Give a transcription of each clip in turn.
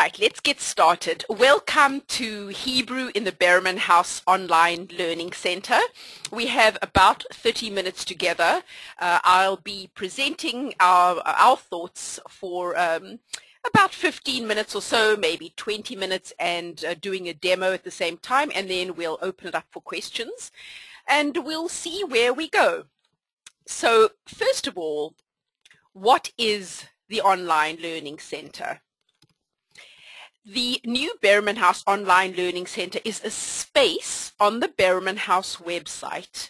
right, let's get started. Welcome to Hebrew in the Behrman House Online Learning Center. We have about 30 minutes together. I'll be presenting our thoughts for about 15 minutes or so, maybe 20 minutes, and doing a demo at the same time, and then we'll open it up for questions, and we'll see where we go. So first of all, what is the Online Learning Center? The new Behrman House Online Learning Center is a space on the Behrman House website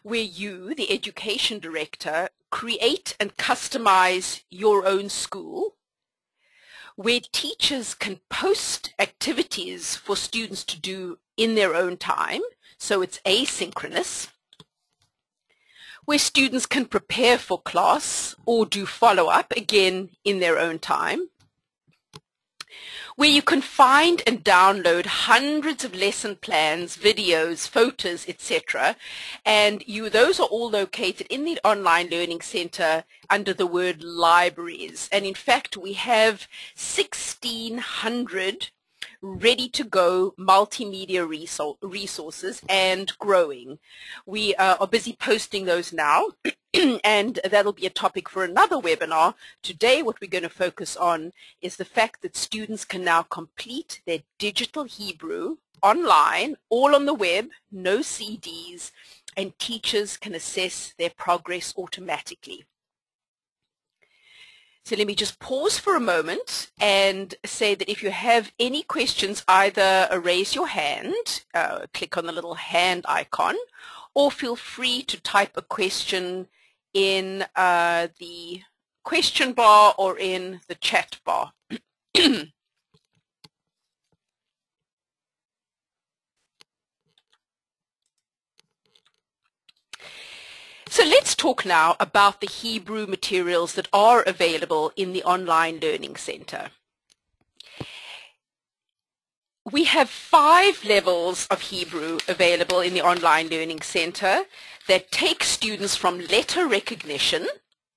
where you, the education director, create and customize your own school, where teachers can post activities for students to do in their own time, so it's asynchronous, where students can prepare for class or do follow-up, again, in their own time, where you can find and download hundreds of lesson plans, videos, photos, etc. And those are all located in the Online Learning Center under the word libraries. And in fact, we have 1,600 ready-to-go multimedia resources and growing. We are busy posting those now, and that'll be a topic for another webinar. Today, what we're going to focus on is the fact that students can now complete their digital Hebrew online, all on the web, no CDs, and teachers can assess their progress automatically. So let me just pause for a moment and say that if you have any questions, either raise your hand, click on the little hand icon, or feel free to type a question in the question bar or in the chat bar. So let's talk now about the Hebrew materials that are available in the Online Learning Center. We have 5 levels of Hebrew available in the Online Learning Center that take students from letter recognition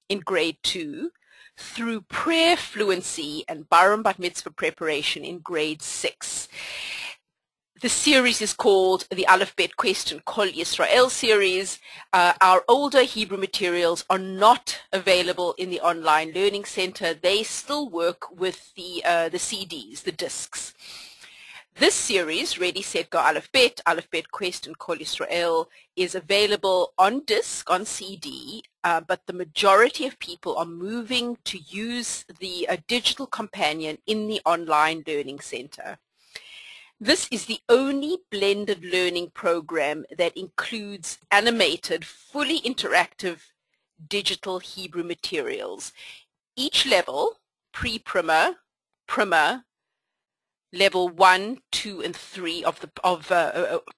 in grade 2 through prayer fluency and Bar and Bat Mitzvah preparation in grade 6. The series is called the Aleph Bet Question Kol Yisrael series. Our older Hebrew materials are not available in the Online Learning Center. They still work with the CDs, the discs. This series, Ready, Set, Go, Aleph Bet Question Kol Yisrael, is available on disc, on CD, but the majority of people are moving to use the digital companion in the Online Learning Center. This is the only blended learning program that includes animated, fully interactive digital Hebrew materials. Each level, pre-primer, primer, level 1, 2, and 3 of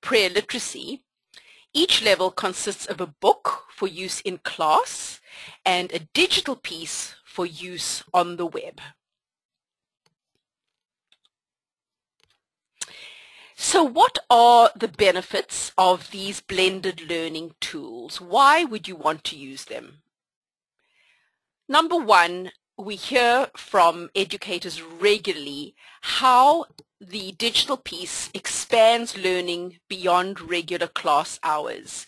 prayer literacy, each level consists of a book for use in class and a digital piece for use on the web. So what are the benefits of these blended learning tools? Why would you want to use them? Number one, we hear from educators regularly how the digital piece expands learning beyond regular class hours.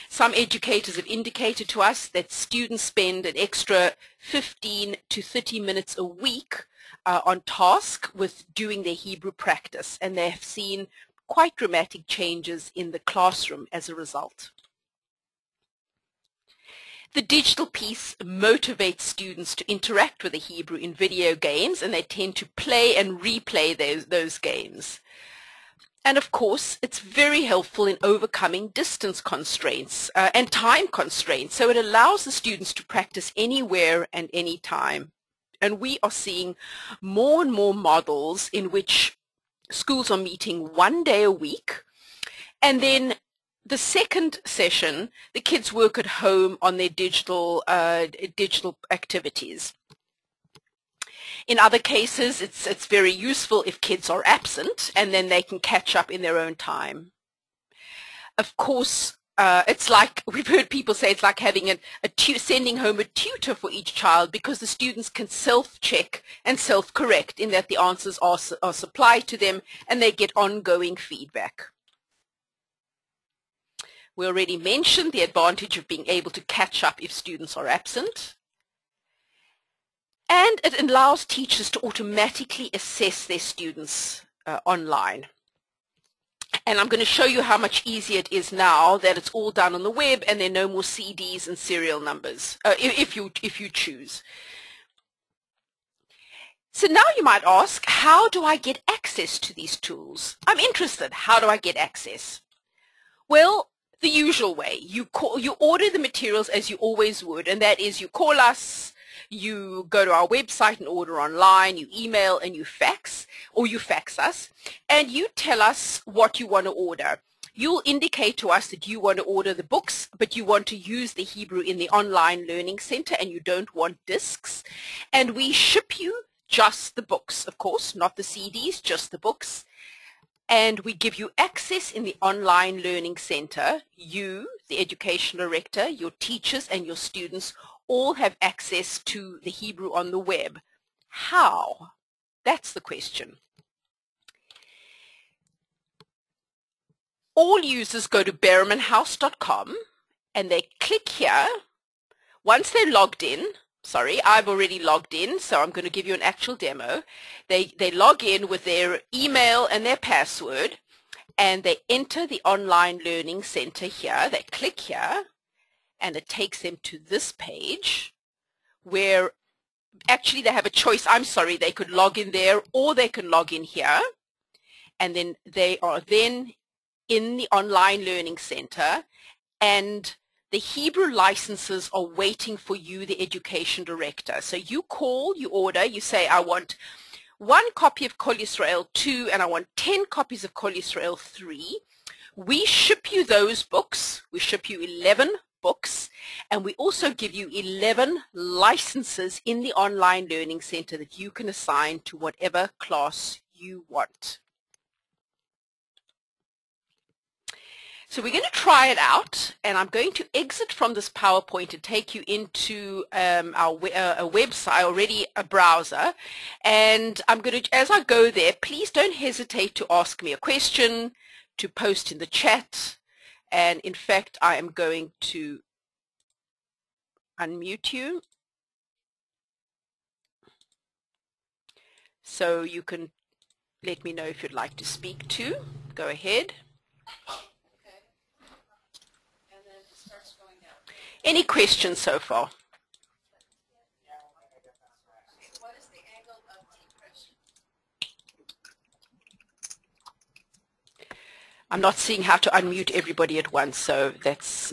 Some educators have indicated to us that students spend an extra 15 to 30 minutes a week on task with doing their Hebrew practice, and they have seen quite dramatic changes in the classroom as a result. The digital piece motivates students to interact with the Hebrew in video games, and they tend to play and replay those games. And of course, it's very helpful in overcoming distance constraints and time constraints, so it allows the students to practice anywhere and anytime. And we are seeing more and more models in which schools are meeting 1 day a week, and then the second session, the kids work at home on their digital activities. In other cases, it's very useful if kids are absent, and then they can catch up in their own time. Of course, it's like, we've heard people say it's like having sending home a tutor for each child, because the students can self-check and self-correct in that the answers are supplied to them and they get ongoing feedback. We already mentioned the advantage of being able to catch up if students are absent. And it allows teachers to automatically assess their students online. And I'm going to show you how much easier it is now that it's all done on the web and there are no more CDs and serial numbers, if you choose. So now you might ask, how do I get access to these tools? I'm interested. How do I get access? Well, the usual way. You order the materials as you always would, and that is you call us, you go to our website and order online, you email and you fax, or you fax us, and you tell us what you want to order. You'll indicate to us that you want to order the books, but you want to use the Hebrew in the online learning center and you don't want discs. And we ship you just the books, of course, not the CDs, just the books. And we give you access in the online learning center. You, the education director, your teachers and your students all have access to the Hebrew on the web. How? That's the question. All users go to behrmanhouse.com and they click here. Once they're logged in, sorry, I've already logged in, so I'm going to give you an actual demo. They log in with their email and their password, and they enter the online learning center here. They click here, and it takes them to this page where actually they have a choice. I'm sorry, they could log in there or they can log in here, and then they are then in the online learning center, and the Hebrew licenses are waiting for you, the education director. So you call, you order, you say, I want 1 copy of Kol Yisrael 2 and I want 10 copies of Kol Yisrael 3. We ship you those books. We ship you 11 books, and we also give you 11 licenses in the online learning center that you can assign to whatever class you want. So we're going to try it out, and I'm going to exit from this PowerPoint and take you into a website, already a browser, and I'm going to, as I go there, please don't hesitate to ask me a question, to post in the chat, and in fact I am going to unmute you so you can let me know if you'd like to speak too. Go ahead. Any questions so far? What is the angle of depression? I'm not seeing how to unmute everybody at once, so that's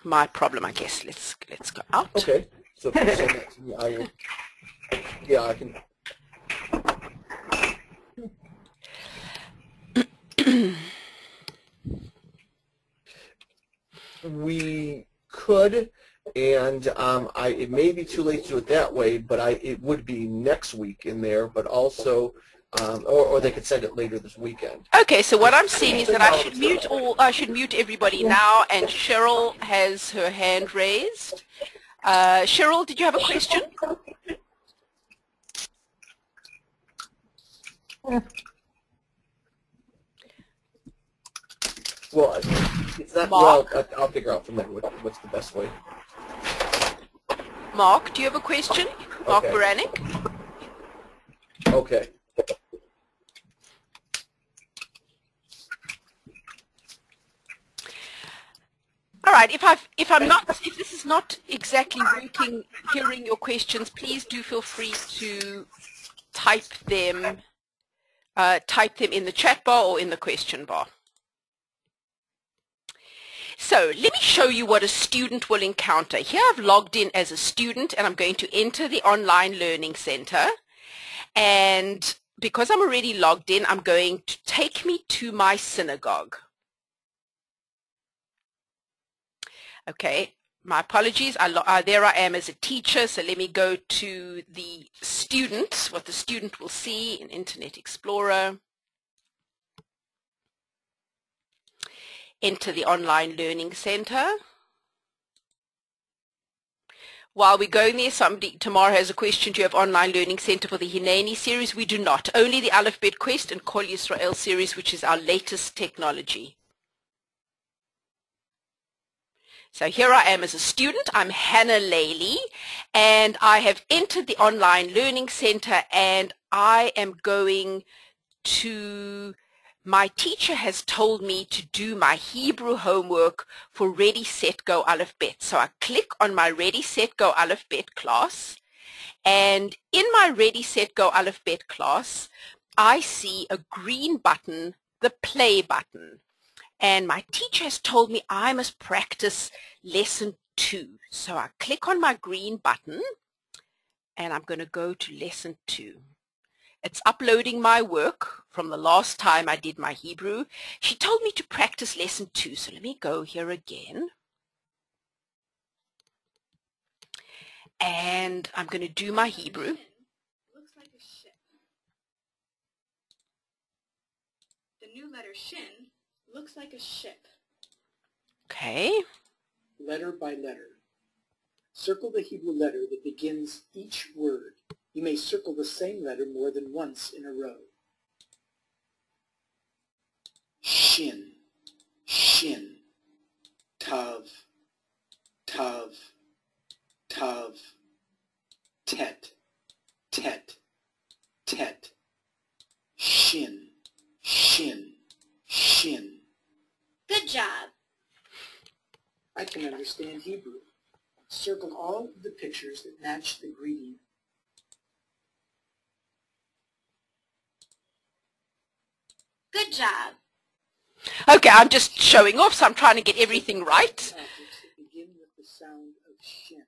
my problem, I guess. Let's go out. Okay. So if you send that to me, I will. Yeah, I can. We could, and it may be too late to do it that way, but it would be next week in there, but also, or they could send it later this weekend. Okay, so what I'm seeing is that I should mute everybody now, and Cheryl has her hand raised. Cheryl, did you have a question? Well, it's not. Well, I'll figure out from there what's the best way. Mark, do you have a question? Mark Baranek? Okay. All right. If this is not exactly working, hearing your questions, please do feel free to type them in the chat bar or in the question bar. So let me show you what a student will encounter. Here I've logged in as a student, and I'm going to enter the online learning center. And because I'm already logged in, I'm going to take me to my synagogue. Okay, my apologies. There I am as a teacher, so let me go to the student, what the student will see in Internet Explorer. enter the online learning center. While we're going there, somebody, Tamara has a question. Do you have online learning center for the Hineni series? We do not. Only the Alphabet Quest and Kol Yisrael series, which is our latest technology. So here I am as a student. I'm Hannah Laley, and I have entered the online learning center, and I am going to, my teacher has told me to do my Hebrew homework for Ready, Set, Go, Aleph, Bet. So I click on my Ready, Set, Go, Aleph, Bet class, and in my Ready, Set, Go, Aleph, Bet class, I see a green button, the play button. And my teacher has told me I must practice lesson 2. So I click on my green button and I'm going to go to lesson 2. It's uploading my work from the last time I did my Hebrew. She told me to practice lesson 2. So let me go here again. And I'm going to do my Hebrew. Looks like a ship. The new letter shin looks like a ship. Okay. Letter by letter. Circle the Hebrew letter that begins each word. You may circle the same letter more than once in a row. Shin, shin, tav, tav, tav, tet, tet, tet, shin, shin, shin. Good job. I can understand Hebrew. Circle all of the pictures that match the greeting. Good job. Okay, I'm just showing off, so I'm trying to get everything right. Objects that begin with the sound of shin.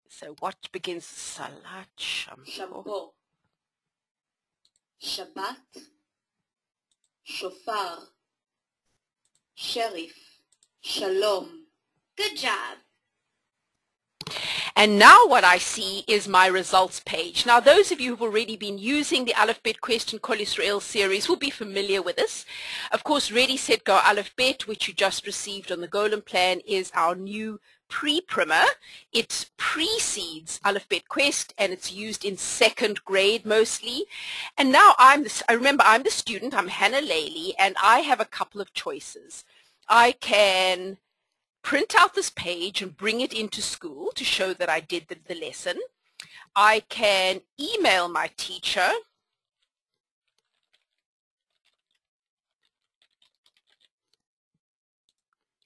So what begins with Salat, Shampoo? Shampoo. Shabbat. Shofar. Sheriff. Shalom. Good job. And now what I see is my results page. Now those of you who've already been using the Aleph Bet Quest and Kol Yisrael series will be familiar with this. Of course, Ready, Set, Go, Aleph Bet, which you just received on the Golem Plan, is our new pre-primer. It precedes Aleph Bet Quest and it's used in 2nd grade mostly. And now I remember I'm the student, I'm Hannah Laley, and I have a couple of choices. I can print out this page and bring it into school to show that I did the lesson. I can email my teacher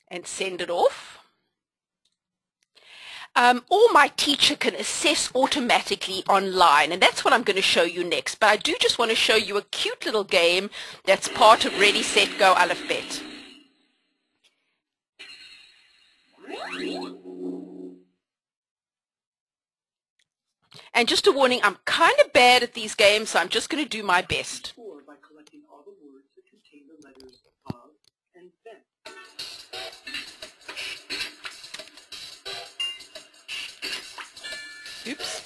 and send it off. Or my teacher can assess automatically online, and that's what I'm going to show you next. But I do just want to show you a cute little game that's part of Ready, Set, Go, Aleph, Bet. And just a warning, I'm kind of bad at these games, so I'm just going to do my best. Or by collecting all the words that contain the letters of and ben. Oops.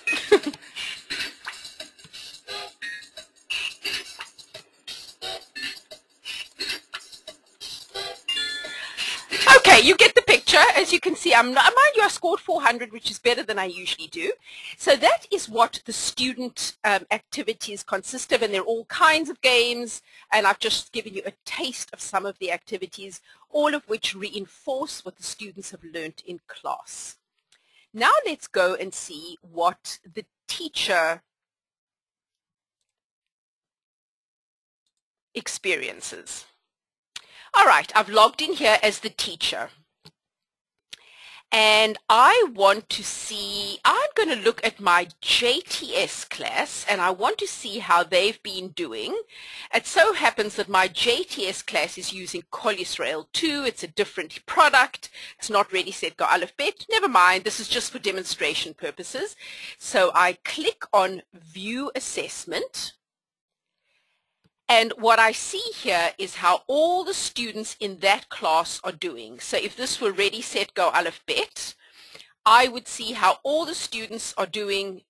Okay, you get the picture. As you can see, mind you, I scored 400, which is better than I usually do. So that is what the student activities consist of, and there are all kinds of games, and I've just given you a taste of some of the activities, all of which reinforce what the students have learnt in class. Now let's go and see what the teacher experiences. All right, I've logged in here as the teacher. And I want to see, I'm going to look at my JTS class and I want to see how they've been doing. It so happens that my JTS class is using Kol Yisrael 2. It's a different product. It's not Ready, Set, Go, Aleph, Bet. Never mind, this is just for demonstration purposes. So I click on View Assessment. And what I see here is how all the students in that class are doing. So if this were Ready, Set, Go, Aleph, Bet, I would see how all the students are doing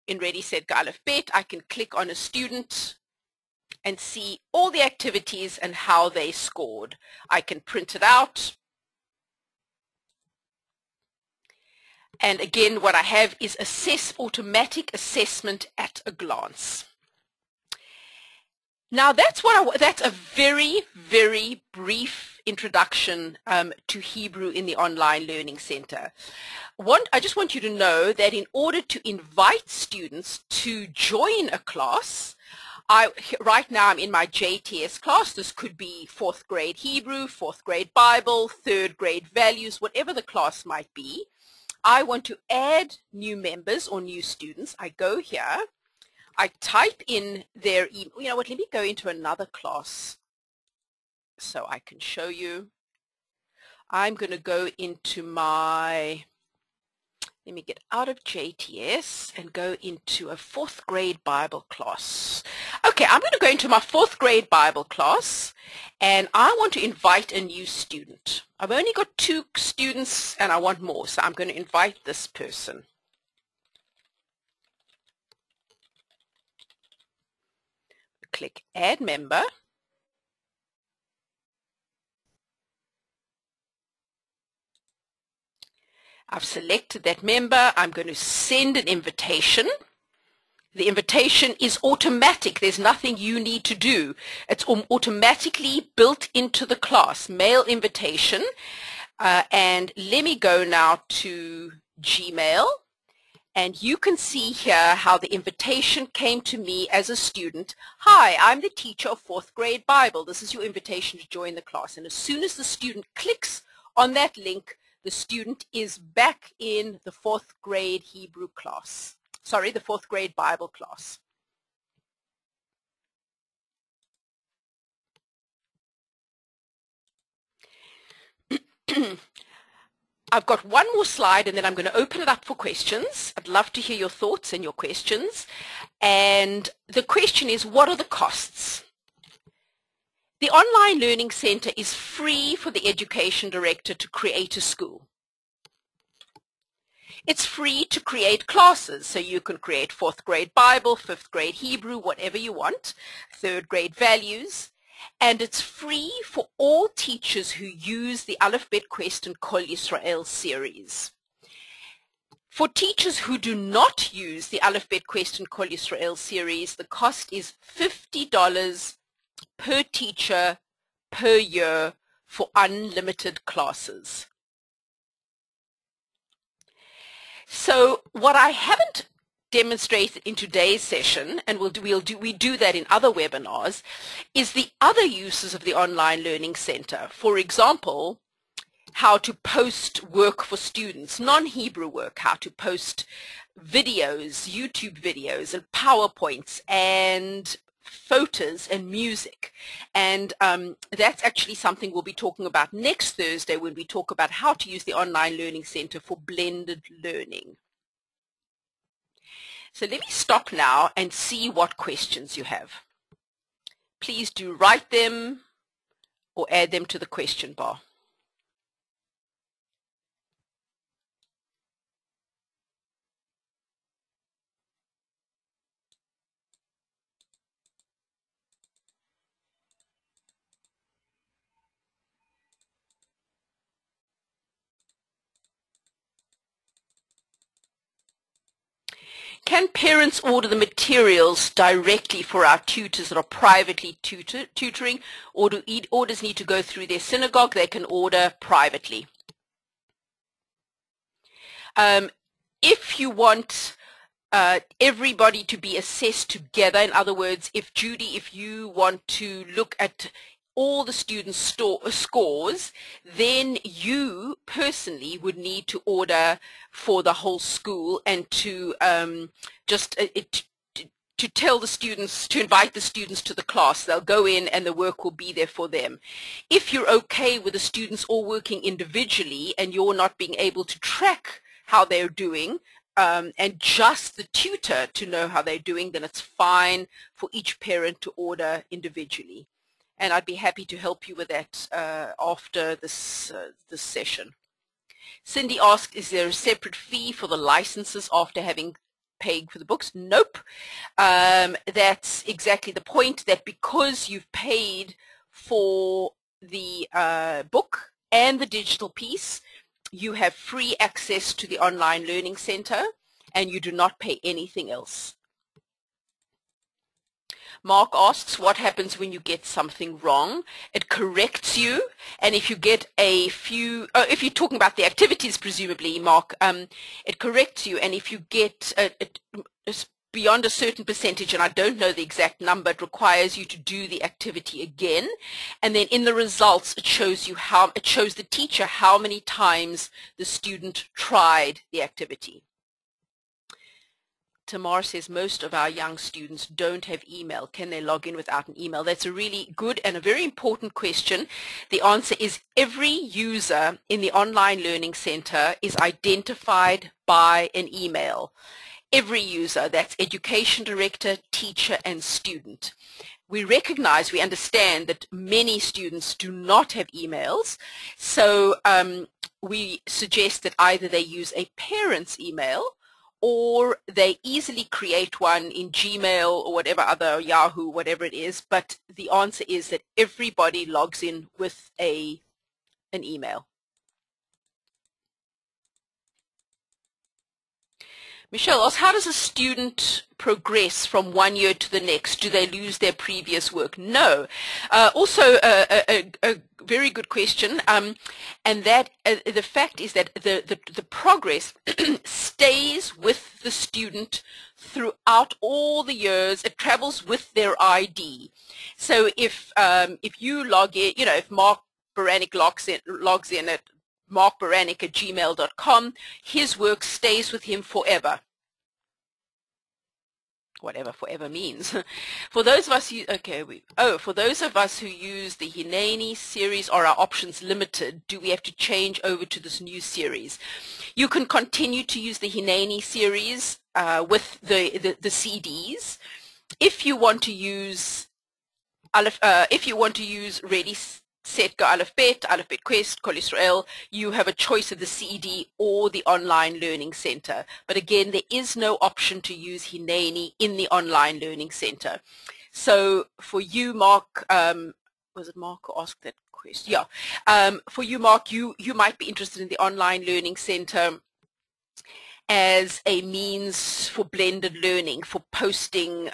in Ready, Set, Go, Aleph, Bet. I can click on a student and see all the activities and how they scored. I can print it out. And again, what I have is automatic assessment at a glance. Now that's a very, very brief introduction to Hebrew in the Online Learning Center. I just want you to know that in order to invite students to join a class, right now I'm in my JTS class. This could be 4th grade Hebrew, 4th grade Bible, 3rd grade values, whatever the class might be. I want to add new members or new students. I go here, I type in their email. You know what, let me go into another class so I can show you. I'm going to go into let me get out of JTS and go into a 4th grade Bible class. Okay, I'm going to go into my 4th grade Bible class and I want to invite a new student. I've only got 2 students and I want more, so I'm going to invite this person. Click Add Member. I've selected that member. I'm going to send an invitation. The invitation is automatic. There's nothing you need to do. It's automatically built into the class. Mail invitation. And let me go now to Gmail. And you can see here how the invitation came to me as a student. Hi, I'm the teacher of 4th grade Bible. This is your invitation to join the class. And as soon as the student clicks on that link, the student is back in the 4th grade Hebrew class. Sorry, the 4th grade Bible class. I've got one more slide and then I'm going to open it up for questions. I'd love to hear your thoughts and your questions. And the question is, what are the costs? The Online Learning Center is free for the education director to create a school. It's free to create classes, so you can create 4th grade Bible, 5th grade Hebrew, whatever you want, 3rd grade values, and it's free for all teachers who use the Aleph Bet Quest and Kol Yisrael series. For teachers who do not use the Aleph Bet Quest and Kol Yisrael series, the cost is $50 per teacher per year for unlimited classes. So what I haven't demonstrated in today's session, and we do that in other webinars, is the other uses of the Online Learning Center. For example, how to post work for students, non-Hebrew work, how to post videos, YouTube videos and PowerPoints and photos and music. And that's actually something we'll be talking about next Thursday when we talk about how to use the Online Learning Center for blended learning. So let me stop now and see what questions you have. Please do write them or add them to the question bar. Can parents order the materials directly for our tutors that are privately tutoring, or do orders need to go through their synagogue? They can order privately. If you want everybody to be assessed together, in other words, if Judy, if you want to look at all the students' scores, then you personally would need to order for the whole school and to to tell the students, to invite the students to the class. They'll go in and the work will be there for them. If you're okay with the students all working individually and you're not being able to track how they're doing, and just the tutor to know how they're doing, then it's fine for each parent to order individually. And I'd be happy to help you with that after this session. Cindy asked, is there a separate fee for the licenses after having paying for the books. Nope. That's exactly the point, that because you've paid for the book and the digital piece, you have free access to the online learning center and you do not pay anything else. Mark asks, what happens when you get something wrong? It corrects you, and if you get a few, if you're talking about the activities, presumably, Mark, it corrects you, and if you get beyond a certain percentage, and I don't know the exact number, it requires you to do the activity again, and then in the results it shows you it shows the teacher how many times the student tried the activity. Tamar says most of our young students don't have email. Can they log in without an email? That's a really good and a very important question. The answer is every user in the online learning center is identified by an email. Every user, that's education director, teacher, and student. We recognize, we understand that many students do not have emails, so we suggest that either they use a parent's email or they easily create one in Gmail or whatever other, Yahoo, whatever it is, but the answer is that everybody logs in with an email. Michelle asks, how does a student progress from one year to the next? Do they lose their previous work? No. Also a very good question, and that the fact is that the progress stays with the student throughout all the years. It travels with their ID. So if you log in, you know, if Mark Baranik logs in at markbaranik@gmail.com, his work stays with him forever. Whatever forever means. For those of us who, for those of us who use the Hineni series, are our options limited? Do we have to change over to this new series? You can continue to use the Hineni series with the CDs. If you want to use Ready, Set, Go, Aleph Bet, Quest, Kol Yisrael, you have a choice of the CD or the online learning center. But again, there is no option to use Hineni in the online learning center. So for you, Mark, was it Mark who asked that question? Yeah. For you, Mark, you might be interested in the online learning center as a means for blended learning, for posting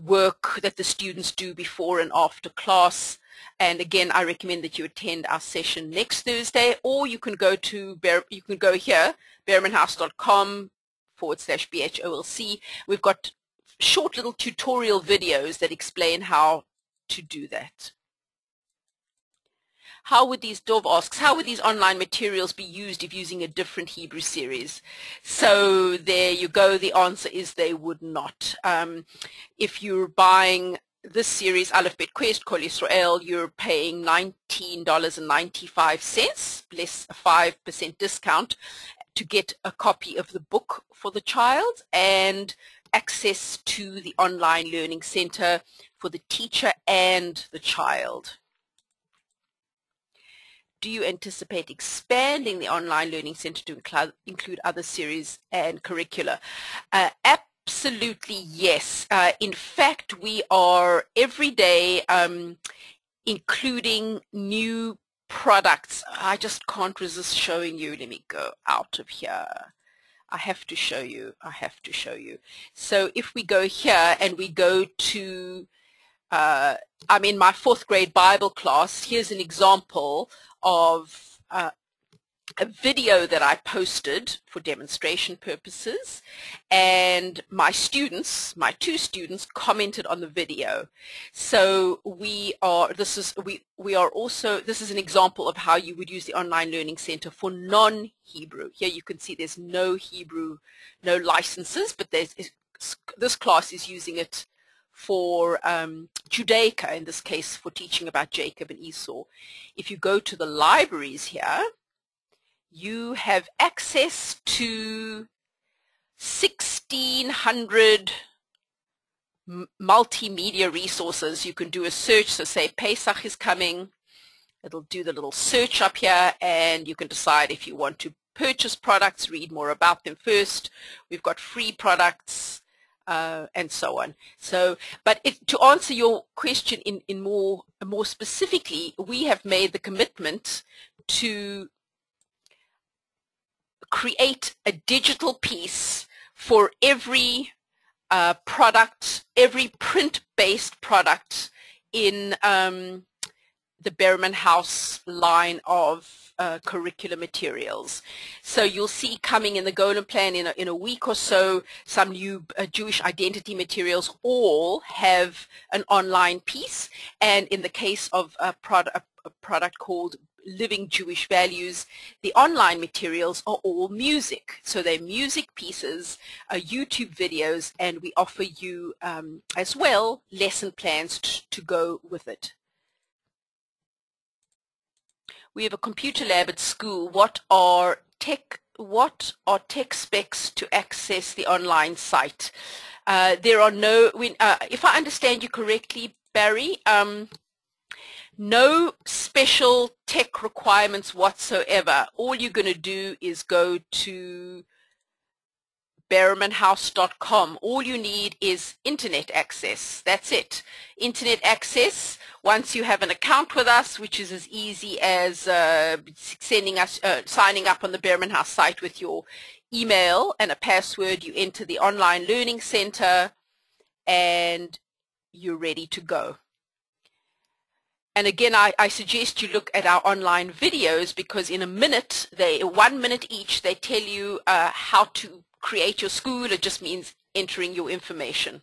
work that the students do before and after class. And again, I recommend that you attend our session next Thursday, or you can go to here, behrmanhouse.com/BHOLC. We've got short little tutorial videos that explain how to do that. How would these, Dov asks, how would these online materials be used if using a different Hebrew series? So there you go. The answer is they would not. If you're buying this series, Aleph Bet Quest, Kol Yisrael, you're paying $19.95 less a 5% discount to get a copy of the book for the child and access to the online learning center for the teacher and the child. Do you anticipate expanding the online learning center to include other series and curricula? Absolutely, yes. In fact, we are every day including new products. I just can't resist showing you. Let me go out of here. I have to show you. I have to show you. So if we go here and we go to, I'm in my 4th grade Bible class. Here's an example of a video that I posted for demonstration purposes, and my students, my 2 students, commented on the video. So this is an example of how you would use the online learning center for non-Hebrew. Here you can see there's no Hebrew, no licenses, but this class is using it for Judaica, in this case for teaching about Jacob and Esau. If you go to the libraries here, you have access to 1,600 multimedia resources. You can do a search, so say Pesach is coming, it'll do the little search up here, and you can decide if you want to purchase products, read more about them first. We've got free products, and so on. So, but to answer your question in more specifically, we have made the commitment to create a digital piece for every product, every print-based product in the Behrman House line of curriculum materials. So you'll see coming in the Golden Plan in a week or so, some new Jewish identity materials all have an online piece. And in the case of a product called Living Jewish Values, the online materials are all music. So they're music pieces, YouTube videos, and we offer you as well lesson plans to go with it. We have a computer lab at school. What are tech specs to access the online site? There are no, if I understand you correctly, Barry, no special tech requirements whatsoever. All you're going to do is go to behrmanhouse.com. All you need is internet access. That's it. Internet access. Once you have an account with us, which is as easy as signing up on the Behrman House site with your email and a password, you enter the online learning center and you're ready to go. And again, I suggest you look at our online videos, because in a minute, 1 minute each, they tell you how to create your school. It just means entering your information.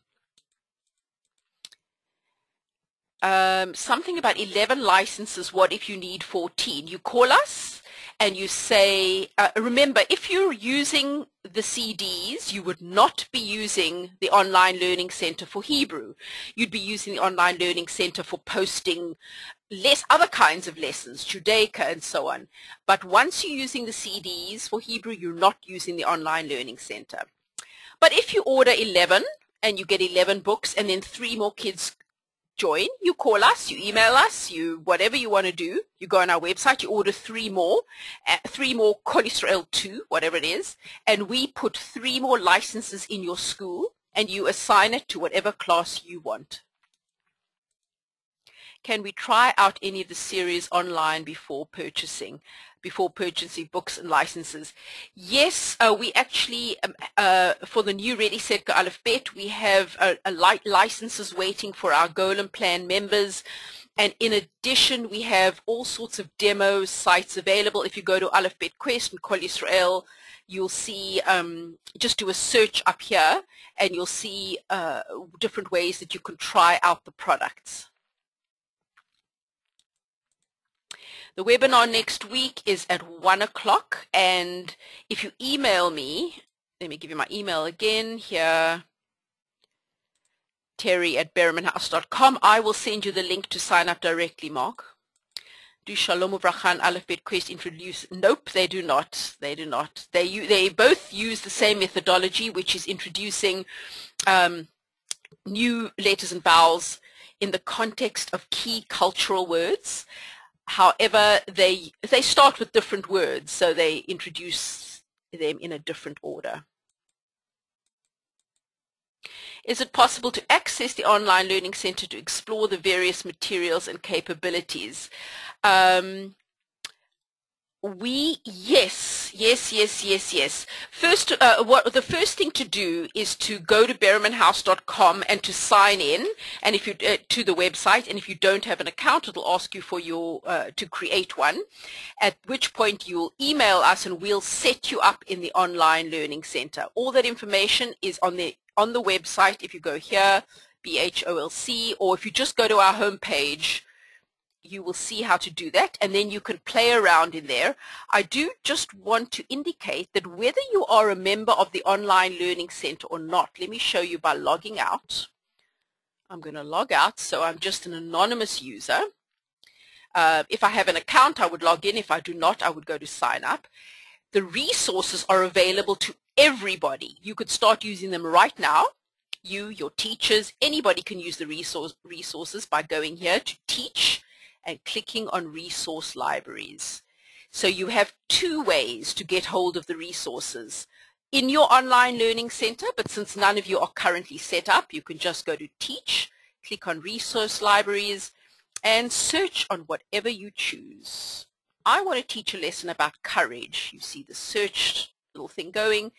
Something about 11 licenses. What if you need 14? You call us and you say, remember, if you're using the CDs, you would not be using the Online Learning Center for Hebrew. You'd be using the Online Learning Center for posting other kinds of lessons, Judaica and so on. But once you're using the CDs for Hebrew, you're not using the Online Learning Center. But if you order 11 and you get 11 books and then 3 more kids join, you call us, you email us, whatever you want to do, you go on our website, you order 3 more Kol Yisrael 2, whatever it is, and we put 3 more licenses in your school and you assign it to whatever class you want. Can we try out any of the series online before purchasing books and licenses? Yes, we actually, for the new Ready, Set, Go Aleph Bet, we have licenses waiting for our Golem Plan members. And in addition, we have all sorts of demo sites available. If you go to Aleph Bet Quest and Kol Yisrael, you'll see, just do a search up here, and you'll see different ways that you can try out the products. The webinar next week is at 1 o'clock, and if you email me, let me give you my email again here, terry@behrmanhouse.com, I will send you the link to sign up directly, Mark. Do Shalom Uvracha and Aleph Bet Quest introduce? Nope, they do not. They do not. They both use the same methodology, which is introducing new letters and vowels in the context of key cultural words. However, they start with different words, so they introduce them in a different order. Is it possible to access the Online Learning Center to explore the various materials and capabilities? Yes. First, the first thing to do is to go to behrmanhouse.com and to sign in, and if you to the website. And if you don't have an account, it'll ask you for your to create one. At which point you'll email us, and we'll set you up in the Online Learning Center. All that information is on the website. If you go here, BHOLC, or if you just go to our homepage, you will see how to do that, and then you can play around in there. I do just want to indicate that whether you are a member of the Online Learning Center or not, let me show you by logging out. I'm going to log out, so I'm just an anonymous user. If I have an account, I would log in. If I do not, I would go to sign up. The resources are available to everybody. You could start using them right now. You, your teachers, anybody can use the resources by going here to Teach and clicking on Resource Libraries. So you have two ways to get hold of the resources. In your online learning center, but since none of you are currently set up, you can just go to Teach, click on Resource Libraries, and search on whatever you choose. I want to teach a lesson about courage. You see the search little thing going.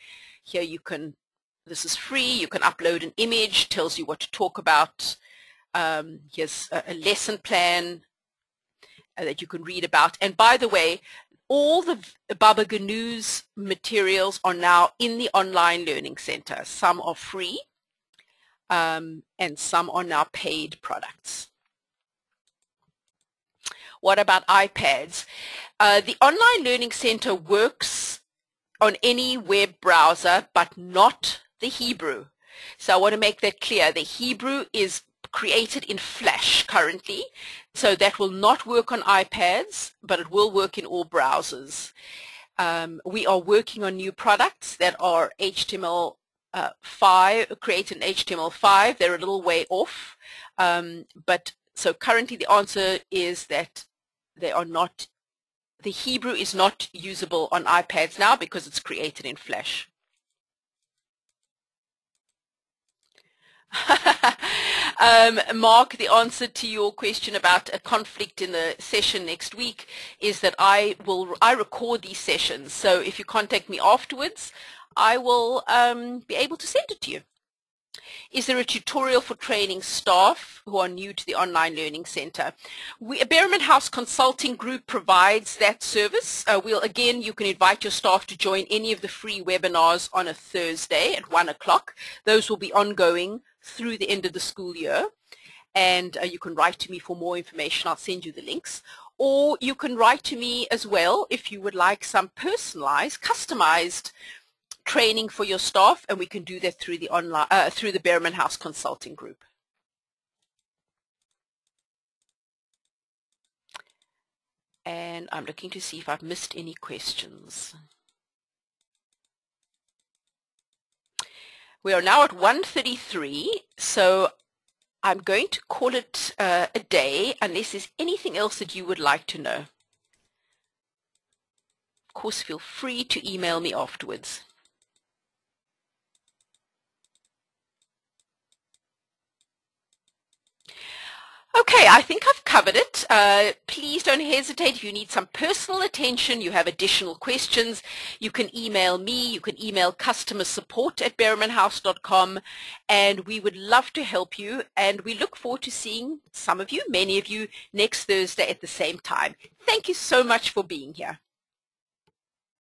Here you can, this is free, you can upload an image, tells you what to talk about. Here's a lesson plan that you can read about. And by the way, all the Baba Ganou's materials are now in the online learning center. Some are free and some are now paid products. What about iPads? The online learning center works on any web browser, but not the Hebrew. So I want to make that clear. The Hebrew is created in Flash currently, so that will not work on iPads, but it will work in all browsers. We are working on new products that are HTML5, created in HTML5. They're a little way off, but so currently the answer is that they are not, the Hebrew is not usable on iPads now because it's created in Flash. Mark, the answer to your question about a conflict in the session next week is that I record these sessions. So if you contact me afterwards, I will be able to send it to you. Is there a tutorial for training staff who are new to the online learning center? A Behrman House consulting group provides that service. Again, you can invite your staff to join any of the free webinars on a Thursday at 1 o'clock. Those will be ongoing through the end of the school year. And you can write to me for more information. I'll send you the links. Or you can write to me as well if you would like some personalized, customized training for your staff, and we can do that through the online through the Behrman House consulting group. And I'm looking to see if I've missed any questions. We are now at 1:33, so I'm going to call it a day unless there's anything else that you would like to know. Of course, feel free to email me afterwards. Okay, I think I've covered it. Please don't hesitate. If you need some personal attention, you have additional questions, you can email me, you can email customer support at behrmanhouse.com, and we would love to help you, and we look forward to seeing some of you, many of you, next Thursday at the same time. Thank you so much for being here.